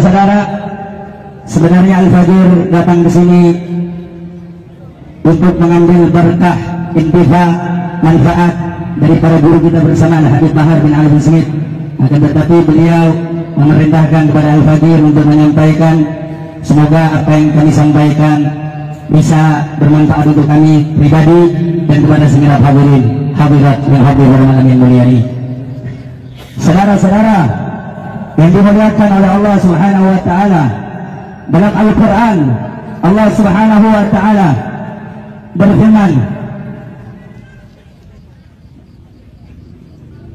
Saudara, sebenarnya Al-Fajir datang ke sini untuk mengambil berkah, intifa, manfaat dari para guru kita bersama Habib Bahar bin Ali bin Smith. Akan tetapi beliau memerintahkan kepada Al-Fajir untuk menyampaikan, semoga apa yang kami sampaikan bisa bermanfaat untuk kami pribadi dan kepada segenap hadirin hadirat yang hadir pada malam yang mulia ini. Saudara-saudara yang dimuliakan oleh Allah Subhanahu wa taala, dalam Al-Qur'an Allah Subhanahu wa taala berfirman,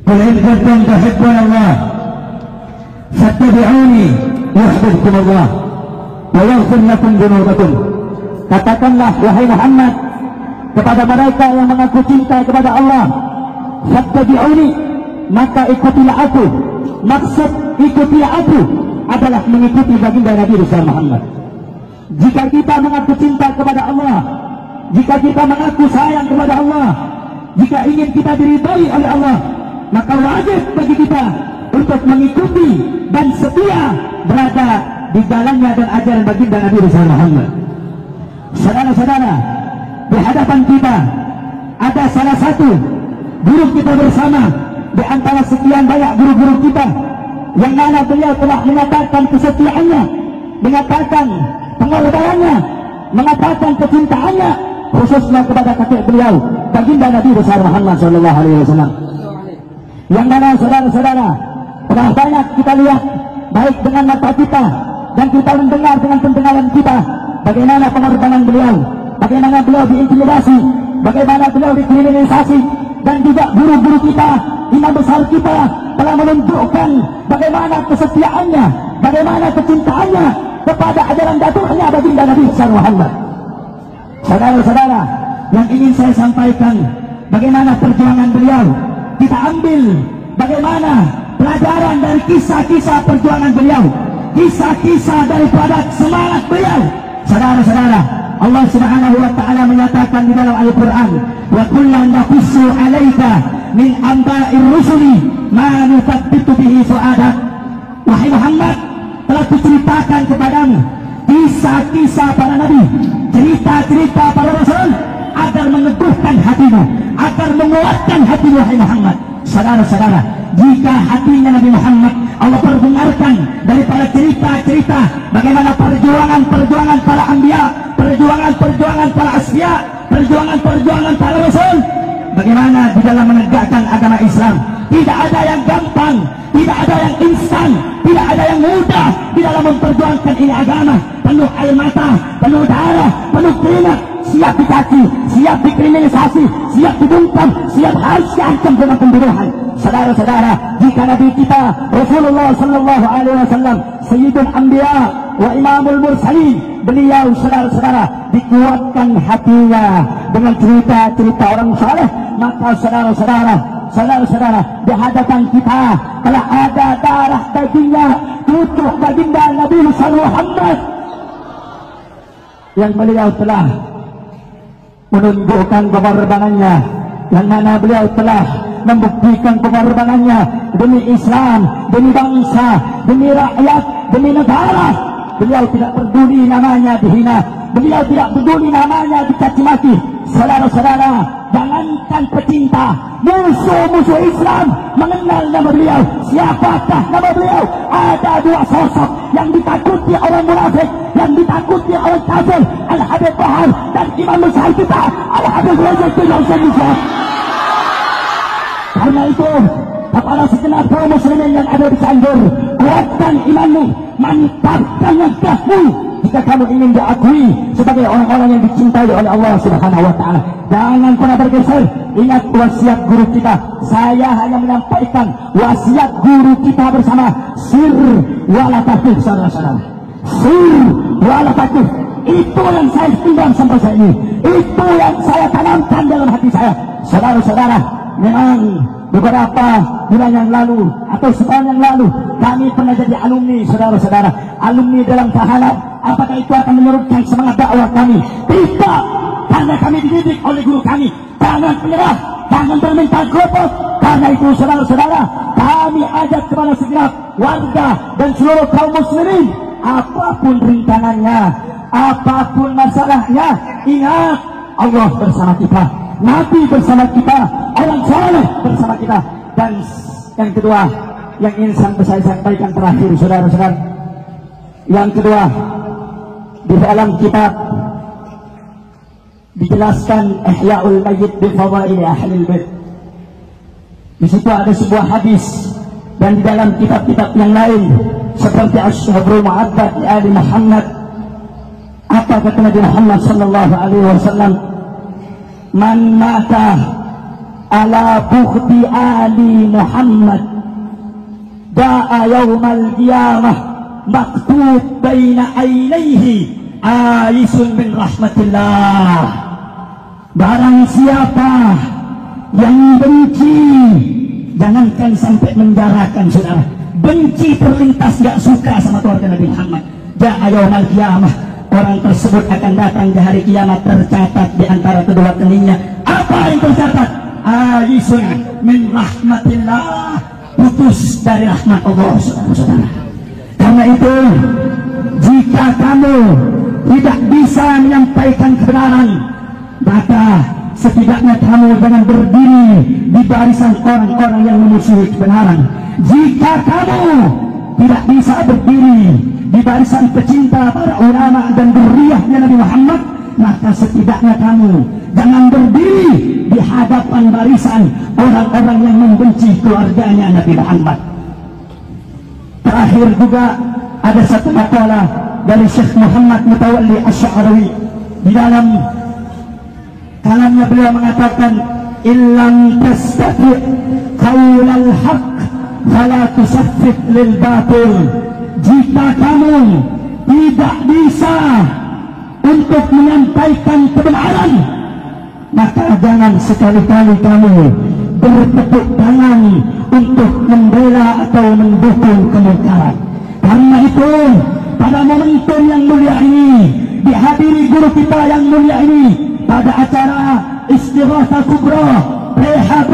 "Qul in kuntum tuhibbuna Allah fattabi'uni yuhibbukum Allah wa yaghfir lakum dzunubakum." Katakanlah wahai Muhammad kepada mereka yang mengaku cinta kepada Allah, fattabi'uni, maka ikutilah aku. Maksud ikutilah aku adalah mengikuti baginda Nabi besar Muhammad. Jika kita mengaku cinta kepada Allah, jika kita mengaku sayang kepada Allah, jika ingin kita diridhai oleh Allah, maka wajib bagi kita untuk mengikuti dan setia berada di jalannya dan ajaran baginda Nabi besar Muhammad. Saudara-saudara, di hadapan kita ada salah satu guru kita bersama di antara sekian banyak guru-guru kita, yang mana beliau telah menyatakan kesetiaannya, mengatakan pengorbanannya, mengatakan kecintaannya khususnya kepada kakek beliau baginda Nabi besar Muhammad sallallahu alaihi wasallam. Yang mana saudara-saudara telah banyak kita lihat baik dengan mata kita dan kita mendengar dengan pendengaran kita bagaimana pengorbanan beliau, bagaimana beliau diintimidasi, bagaimana beliau dikriminalisasi, dan juga guru-guru kita, imam besar kita telah menunjukkan bagaimana kesetiaannya, bagaimana kecintaannya kepada ajaran datuknya baginda Nabi besar Muhammad. Saudara-saudara, yang ingin saya sampaikan bagaimana perjuangan beliau, kita ambil bagaimana pelajaran dari kisah-kisah perjuangan beliau, kisah-kisah daripada semangat beliau. Saudara-saudara, Allah Subhanahu wa taala menyatakan di dalam Al-Qur'an, "Wa kullan naqussu 'alaika min amba'ir rusuli ma nuthabbitu bihi fu'adak." Wahai Muhammad, telah kuceritakan kepadamu kisah-kisah para nabi, cerita-cerita para rasul agar meneguhkan hatimu, agar menguatkan hatimu wahai Muhammad. Saudara-saudara, jika hatinya Nabi Muhammad Allah perdengarkan daripada cerita-cerita bagaimana perjuangan-perjuangan para anbiya, perjuangan-perjuangan para asfiya, perjuangan-perjuangan para rasul, bagaimana di dalam menegakkan agama Islam tidak ada yang gampang, tidak ada yang instan, tidak ada yang mudah di dalam memperjuangkan ini agama. Penuh air mata, penuh darah, penuh keringat, siap dicaci, siap dikriminalisasi, siap dibungkam, siap harus diancam dengan pembunuhan. Saudara-saudara, jika Nabi kita Rasulullah sallallahu alaihi wasallam Sayyidul Anbiya wa Imamul Mursalin, beliau saudara-saudara dikuatkan hatinya dengan cerita-cerita orang saleh, maka saudara-saudara di hadapan kita telah ada darah dagingnya tutup baginda Nabi Muhammad yang beliau telah menunjukkan pengorbanannya, yang mana beliau telah membuktikan pengorbanannya demi Islam, demi bangsa, demi rakyat, demi negara. Beliau tidak peduli namanya dihina, beliau tidak peduli namanya dicaci maki. Saudara-saudara, jangankan pecinta, musuh-musuh Islam mengenal nama beliau. Siapakah nama beliau? Ada dua sosok yang ditakuti orang munafik, yang ditakuti orang kafir, Al-Habib Bahar dan imam besar kita Al-Habib Rizik bin Syihab. Karena itu, kepada segenap kaum muslimin yang ada di Cianjur, kuatkan imanmu, mantapkan nyagahmu jika kamu ingin diakui sebagai orang-orang yang dicintai oleh Allah Subhanahu wa taala. Jangan pernah bergeser. Ingat wasiat guru kita. Saya hanya menyampaikan wasiat guru kita bersama, sir wala takif, saudara-saudara. Sir wala takif. Itu yang saya tinggal sampai saat ini. Itu yang saya tanamkan dalam hati saya. Saudara-saudara, memang beberapa bulan yang lalu atau setahun yang lalu kami pernah jadi alumni, saudara-saudara. Alumni dalam tahanan, apakah itu akan menurunkan semangat dakwah kami? Tidak. karena kami dididik oleh guru kami. Jangan menyerah, jangan bermental kelompok. Karena itu saudara-saudara, kami ajak kepada segenap warga dan seluruh kaum muslimin, apapun rintangannya, apapun masalahnya, ingat Allah bersama kita, Nabi bersama kita, orang saleh bersama kita. Dan yang kedua yang ingin saya sampaikan terakhir, saudara-saudara, yang kedua, di dalam kitab dijelaskan Ihya'ul Mayyit bi Fadaili Ahlil Bait. Di situ ada sebuah hadis, dan di dalam kitab-kitab yang lain seperti Asy-Syahrul Mu'abbad li Ali Muhammad, apa kata Nabi Muhammad sallallahu alaihi wasallam, man mata ala bughdi ali Muhammad da'a yaumal qiyamah maktub baina ainaihi aisun min rahmatillah. Barang siapa yang benci, jangankan sampai menjarakan saudara, benci terlintas, gak suka sama keluarga Nabi Muhammad, da'a yaumal qiyamah, orang tersebut akan datang di hari kiamat tercatat di antara kedua keningnya. Apa yang tercatat? Aisun min rahmatillah, putus dari rahmat Allah, saudara-saudara. Karena itu, jika kamu tidak bisa menyampaikan kebenaran, maka setidaknya kamu jangan berdiri di barisan orang-orang yang memusuhi kebenaran. Jika kamu tidak bisa berdiri di barisan pecinta para ulama dan dzurriyyahnya Nabi Muhammad, maka setidaknya kamu jangan berdiri di hadapan barisan orang-orang yang membenci keluarganya Nabi Muhammad. Terakhir juga ada satu makalah dari Syekh Muhammad Mutawalli Asy-Sya'rawi. Di dalam kalamnya beliau mengatakan, illam tastati' qaulal haqq fala tusaffit lil batil. Jika kamu tidak bisa untuk menyampaikan kebenaran, maka jangan sekali-kali kamu bertepuk tangan untuk membela atau mendukung kemungkaran. Karena itu, pada momentum yang mulia ini, dihadiri guru kita yang mulia ini, pada acara Istighatsah Kubra PHB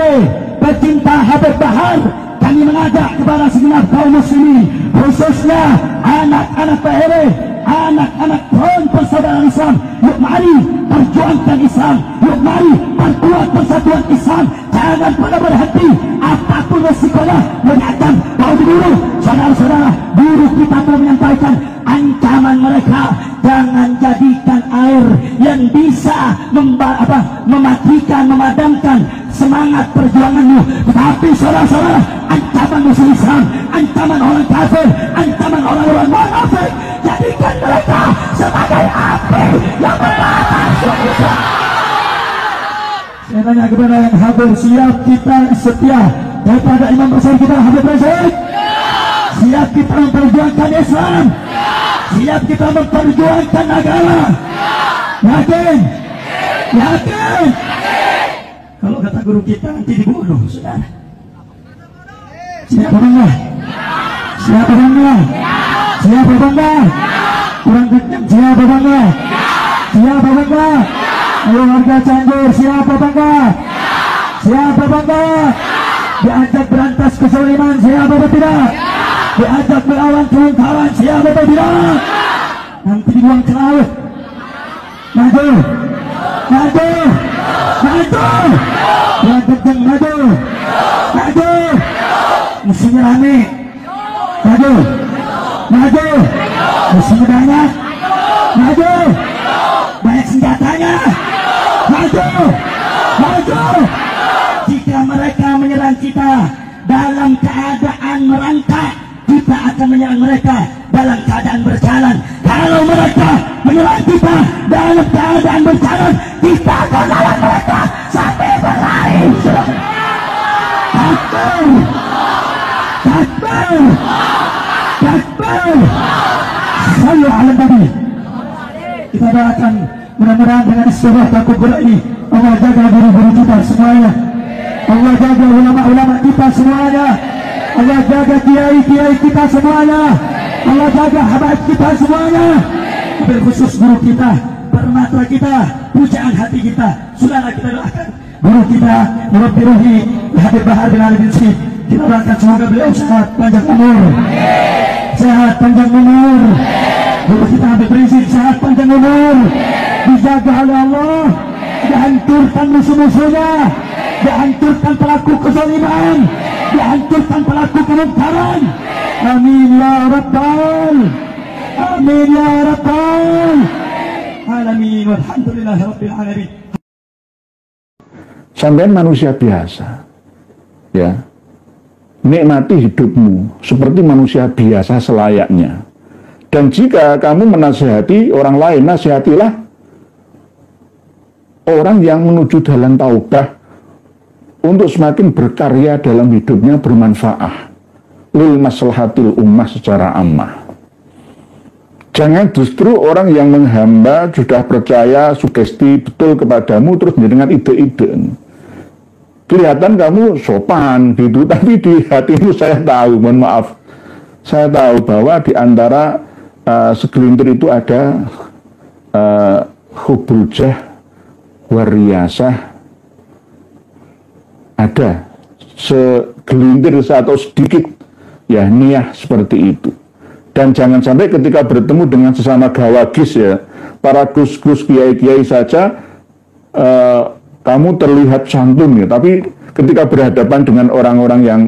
pecinta Habib Bahar, kami mengajak kepada segenap kaum muslimin, khususnya anak-anak PHB, anak-anak front persaudaraan Islam, yuk mari perjuangkan Islam, yuk mari perkuat persatuan Islam. Jangan pernah berhenti, apapun resikonya, mengancam mau dulu. Saudara-saudara, guru kita telah menyampaikan ancaman mereka, jangan jadikan air yang bisa mematikan, memadamkan semangat perjuanganmu. Tetapi saudara-saudara, ancaman musuh Islam, ancaman orang kafir, ancaman orang-orang munafik, jadikan mereka sebagai api yang membakar surga. Saya tanya kepada yang hadir, siap kita setia kepada imam besar kita Habib Rizik? Siap kita memperjuangkan Islam? Siap kita memperjuangkan agama? Yakin? Yakin? Kalau kata guru kita nanti dibunuh, saudara. Siapa bangga? Siapa bangga? Siapa bangga? Kurang kencang, siapa bangga? Siapa bangga? Ayo warga Cianjur, siapa bangga? Siapa bangga? Diajak berantas kezaliman, siapa tidak? Diajak melawan kawan-kawan, siapa tidak? Nanti dibuang ke laut. Maju, maju, maju. Yang kencang, maju, maju. Musuhnya rame, maju, maju. Musuhnya banyak, maju. Banyak senjatanya, maju, maju. Jika mereka menyerang kita dalam keadaan merangkak, kita akan menyerang mereka dalam keadaan berjalan. Kalau mereka menyerang kita dalam keadaan berjalan, kita akan lawan mereka sampai berlari. Takbir, takbir, takbir. Sallu ala Nabi. Kita doakan mudah-mudahan dengan Istighatsah Kubra ini Allah jaga guru-guru kita semuanya, Allah jaga ulama-ulama kita semuanya, Allah jaga kiai-kiai kita semuanya, Allah jaga habaib kita semuanya. Khusus guru kita permata kita, pujaan hati kita. Sudahlah kita doakan guru kita, Murabbi Ruhi Habib Bahar bin Ali bin Syed. Kita doakan semoga beliau sehat panjang umur, sehat panjang umur. Guru kita Habib Rizik sehat panjang umur, dijaga oleh Allah, dihancurkan musuh-musuhnya, dihancurkan pelaku kezaliman, dihancurkan pelaku kemungkaran. Amin ya rabbal, amin ya rabbal alamin, walhamdulillahi rabbil alamin. Sampean manusia biasa, ya, nikmati hidupmu seperti manusia biasa selayaknya. Dan jika kamu menasihati orang lain, nasihatilah orang yang menuju jalan taubah untuk semakin berkarya dalam hidupnya, bermanfaat lil maslahatil ummah secara ammah. Jangan justru orang yang menghamba sudah percaya sugesti betul kepadamu terus dengan ide-ide. Kelihatan kamu sopan gitu, tapi di hatimu saya tahu, mohon maaf, saya tahu bahwa di antara segelintir itu ada hubrujah wariyasah, ada segelintir atau sedikit ya niat seperti itu. Dan jangan sampai ketika bertemu dengan sesama gawagis ya, para gus-gus kiai-kiai saja kamu terlihat santun ya, tapi ketika berhadapan dengan orang-orang yang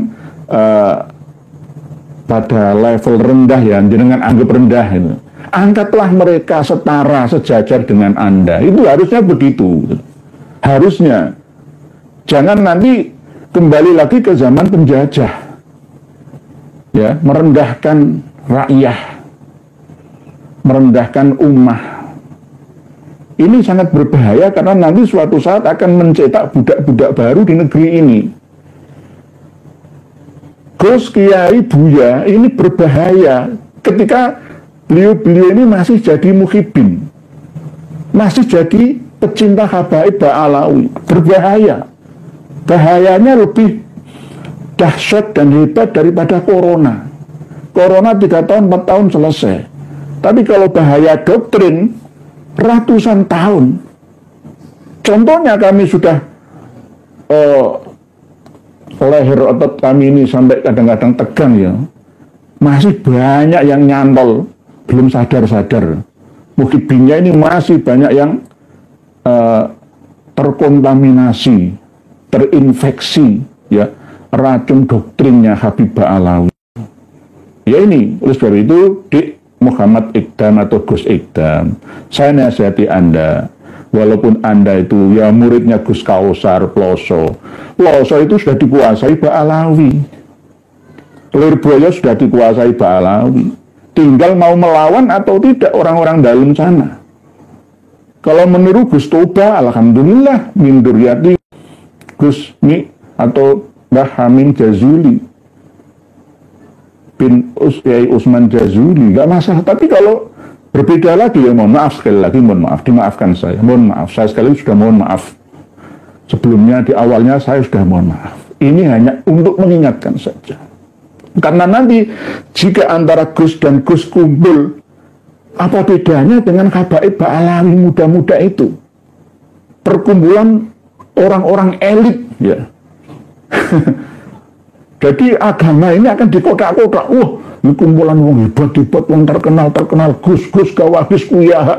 pada level rendah ya, dengan anggap rendah itu, angkatlah mereka setara sejajar dengan Anda. Itu harusnya begitu. Harusnya. Jangan nanti kembali lagi ke zaman penjajah. Ya, merendahkan rakyat, merendahkan ummah. Ini sangat berbahaya karena nanti suatu saat akan mencetak budak-budak baru di negeri ini. Gus Kiai Buya ini berbahaya ketika beliau ini masih jadi muhibin, masih jadi pecinta habaib Ba'alawi. Berbahaya. Bahayanya lebih dahsyat dan hebat daripada corona. Corona 3 tahun, 4 tahun selesai. Tapi kalau bahaya doktrin, ratusan tahun. Contohnya kami sudah leher otot kami ini sampai kadang-kadang tegang ya. Masih banyak yang nyantol, belum sadar-sadar. Muhibinnya ini masih banyak yang terkontaminasi, terinfeksi ya racun doktrinnya Habib Ba'alawi. Ya ini, oleh sebab itu Dik Muhammad Iqdam atau Gus Iqdam, saya nasihati Anda, walaupun Anda itu ya muridnya Gus Kausar Ploso itu sudah dikuasai Ba'alawi, Lirboyo sudah dikuasai Ba'alawi, tinggal mau melawan atau tidak orang-orang dalam sana. Kalau meniru Gus Toba, alhamdulillah, min duryati Gus Mi atau Mbah Hamim Jazuli bin Kiai Usman Jazuli, nggak masalah. Tapi kalau berbeda lagi ya mohon maaf, sekali lagi mohon maaf, dimaafkan saya, mohon maaf, saya sekali sudah mohon maaf sebelumnya, di awalnya saya sudah mohon maaf. Ini hanya untuk mengingatkan saja, karena nanti jika antara Gus dan Gus kumpul, apa bedanya dengan habaib Ba'alawi muda-muda itu, perkumpulan orang-orang elit ya. Jadi agama ini akan dikotak-kotak. Wah, ini kumpulan wong hebat-hebat, wong terkenal, gus-gus, gawagis, kuyaha.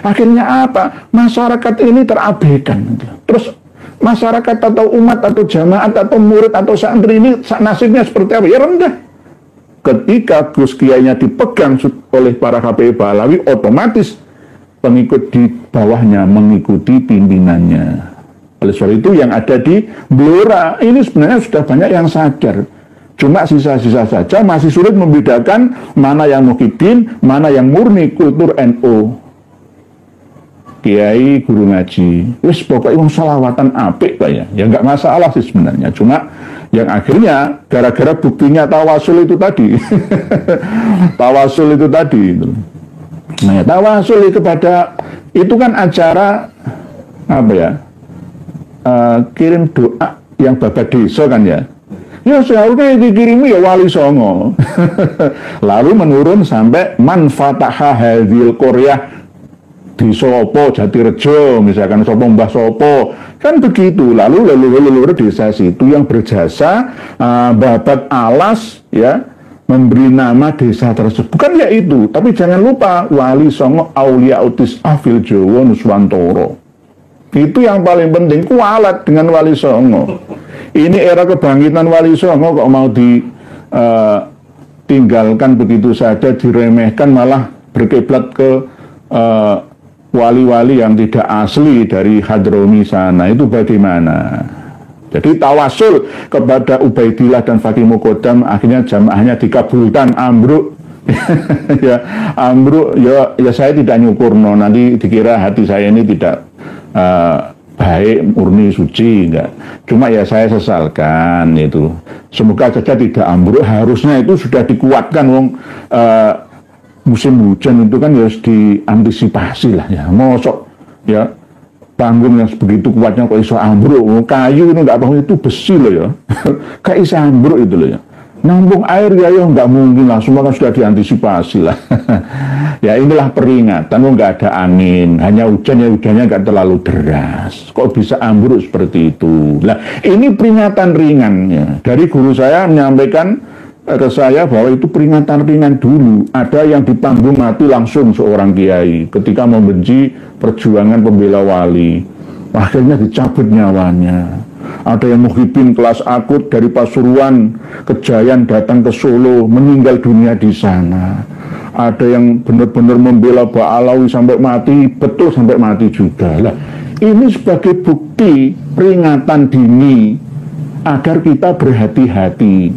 Akhirnya apa? Masyarakat ini terabaikan. Terus masyarakat atau umat atau jamaat atau murid atau santri ini nasibnya seperti apa? Ya rendah. Ketika Gus Kiainya dipegang oleh para Habib Ba'alawi, otomatis pengikut di bawahnya mengikuti pimpinannya. Oleh sebab itu yang ada di Blora ini sebenarnya sudah banyak yang sadar. Cuma sisa-sisa saja masih sulit membedakan mana yang muhibin, mana yang murni kultur NU. Kiai guru ngaji, wis pokoknya salawatan apik lah ya. Ya nggak masalah sih sebenarnya. Cuma yang akhirnya gara-gara buktinya tawasul itu tadi. Tawasul itu tadi. Nah, ya, tawasul itu itu kan acara apa ya? Kirim doa yang babat desa kan ya. Ya seharusnya dikirimi ya Wali Songo. Lalu menurun sampai man fataha hadhil qaryah di Sopo, Jatirejo, misalkan Sopo Mbah Sopo, kan begitu. Lalu leluhur desa situ yang berjasa babat alas, ya, memberi nama desa tersebut. Bukan ya itu, tapi jangan lupa Wali Songo Aulia Utis Afil Jowo Nuswantoro. Itu yang paling penting, kualat dengan Wali Songo. Ini era kebangkitan Wali Songo kok mau ditinggalkan begitu saja, diremehkan, malah berkiblat ke wali-wali yang tidak asli dari Hadrami sana. Itu bagaimana? Jadi tawasul kepada Ubaidillah dan Fakih Muqaddam, akhirnya jamaahnya dikabulkan, ambruk. Ya, ambruk, ya saya tidak nyukurno, nanti dikira hati saya ini tidak baik, murni, suci, enggak. Cuma ya saya sesalkan itu. Semoga saja tidak ambruk. Harusnya itu sudah dikuatkan, wong musim hujan itu kan harus diantisipasi lah ya. Mosok ya panggung yang begitu kuatnya kok iso ambruk, kayu ini nggak bangun, itu besi loh ya. Kayak iso ambruk itu loh ya. Nampung air ya nggak mungkin lah, semua kan sudah diantisipasi lah. Ya inilah peringatan, nggak ada angin, hanya hujan, ya hujannya nggak terlalu deras. Kok bisa ambruk seperti itu? Nah ini peringatan ringan ya. Dari guru saya menyampaikan ke saya bahwa itu peringatan ringan dulu. Ada yang di panggung mati langsung seorang kiai ketika membenci perjuangan pembela wali, akhirnya dicabut nyawanya. Ada yang muhibin kelas akut dari Pasuruan, Kejayan datang ke Solo, meninggal dunia di sana. Ada yang benar-benar membela Ba'alawi sampai mati, betul sampai mati juga. Lah, ini sebagai bukti peringatan dini agar kita berhati-hati.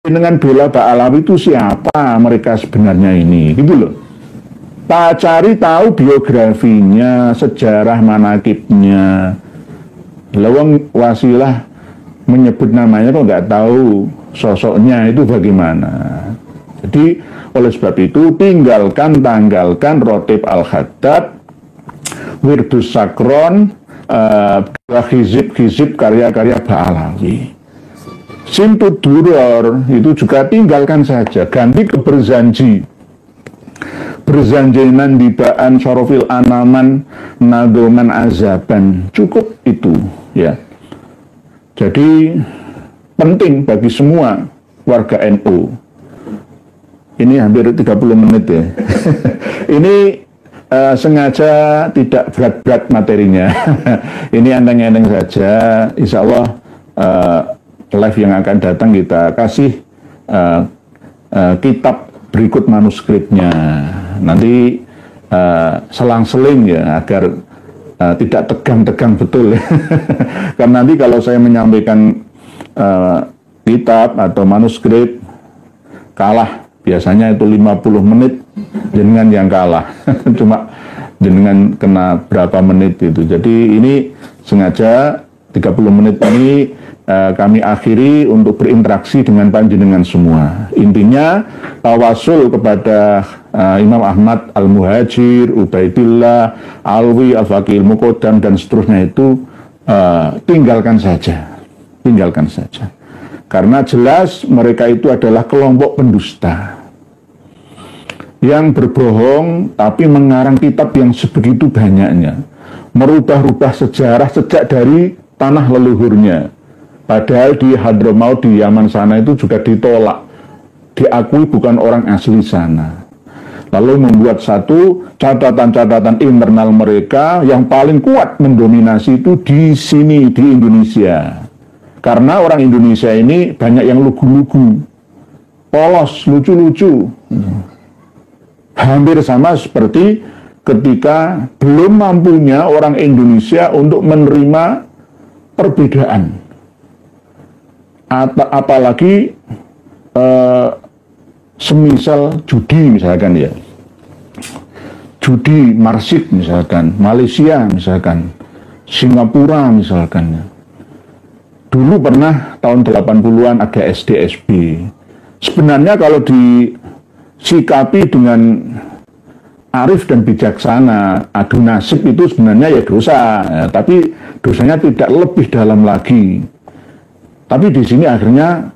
Dengan bela Ba'alawi itu siapa mereka sebenarnya ini, gitu loh. Tak cari tahu biografinya, sejarah manakibnya. Lawang Wasilah menyebut namanya kok nggak tahu sosoknya itu bagaimana. Jadi oleh sebab itu tanggalkan Rotib Al-Haddad, Wirdus Sakron, hizib karya-karya Ba'alawi. Simtud Duror itu juga tinggalkan saja, ganti ke Berzanji. Berzanjinan dibaan Syarofil Anaman Nadoman Azaban, cukup itu ya. Jadi penting bagi semua warga NU. Ini hampir 30 menit ya. Ini sengaja tidak berat-berat materinya. Ini enteng-enteng saja. Insya Allah live yang akan datang kita kasih kitab berikut manuskripnya. Nanti selang-seling ya, agar tidak tegang-tegang betul. Karena nanti kalau saya menyampaikan kitab atau manuskrip kalah, biasanya itu 50 menit jenengan yang kalah. Cuma jenengan kena berapa menit itu. Jadi ini sengaja 30 menit ini kami akhiri untuk berinteraksi dengan panjenengan semua. Intinya tawasul kepada Imam Ahmad Al-Muhajir, Ubaidillah, Alwi, Al-Fakih Muqaddam dan seterusnya itu tinggalkan saja. Tinggalkan saja. Karena jelas mereka itu adalah kelompok pendusta yang berbohong tapi mengarang kitab yang sebegitu banyaknya, merubah-rubah sejarah sejak dari tanah leluhurnya. Padahal di Hadramaut di Yaman sana itu juga ditolak, diakui bukan orang asli sana. Lalu membuat satu catatan-catatan internal mereka yang paling kuat mendominasi itu di sini, di Indonesia. Karena orang Indonesia ini banyak yang lugu-lugu, polos, lucu-lucu. Hampir sama seperti ketika belum mampunya orang Indonesia untuk menerima perbedaan. Apalagi semisal judi misalkan ya, judi Marsik misalkan, Malaysia misalkan, Singapura misalkan. Dulu pernah tahun 80-an ada SDSB. Sebenarnya kalau disikapi dengan arif dan bijaksana, adu nasib itu sebenarnya ya dosa, ya, tapi dosanya tidak lebih dalam lagi. Tapi di sini akhirnya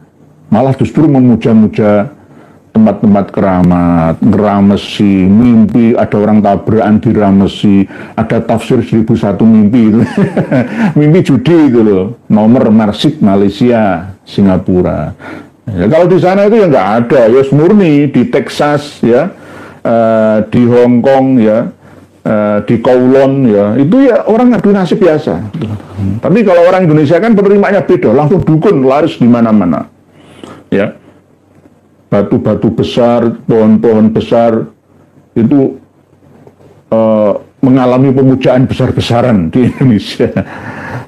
malah justru memuja-muja tempat-tempat keramat, ngeramesi, mimpi ada orang tabrakan diramesi, ada tafsir 1001 mimpi itu. Mimpi judi itu loh, nomor Marsik Malaysia, Singapura. Ya, kalau di sana itu ya nggak ada, ya murni di Texas ya, di Hong Kong ya, di Kowloon ya, itu ya orang ngadu nasib biasa. Tapi kalau orang Indonesia kan penerimanya beda, langsung dukun laris di mana-mana. Ya. Batu-batu besar, pohon-pohon besar itu mengalami pemujaan besar-besaran di Indonesia.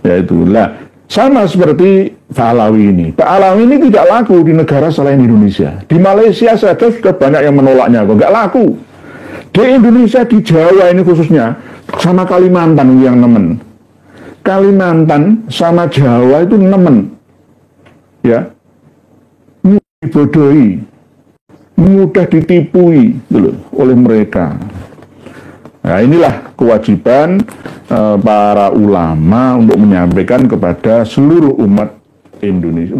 Ya itulah sama seperti Pak Alawi ini. Pak Alawi ini tidak laku di negara selain Indonesia. Di Malaysia saja sudah banyak yang menolaknya, kok nggak laku. Di Indonesia, di Jawa ini khususnya, sama Kalimantan yang nemen. Kalimantan sama Jawa itu nemen. Ya. Dibodohi, mudah ditipui gitu, oleh mereka. Nah, inilah kewajiban para ulama untuk menyampaikan kepada seluruh umat Indonesia.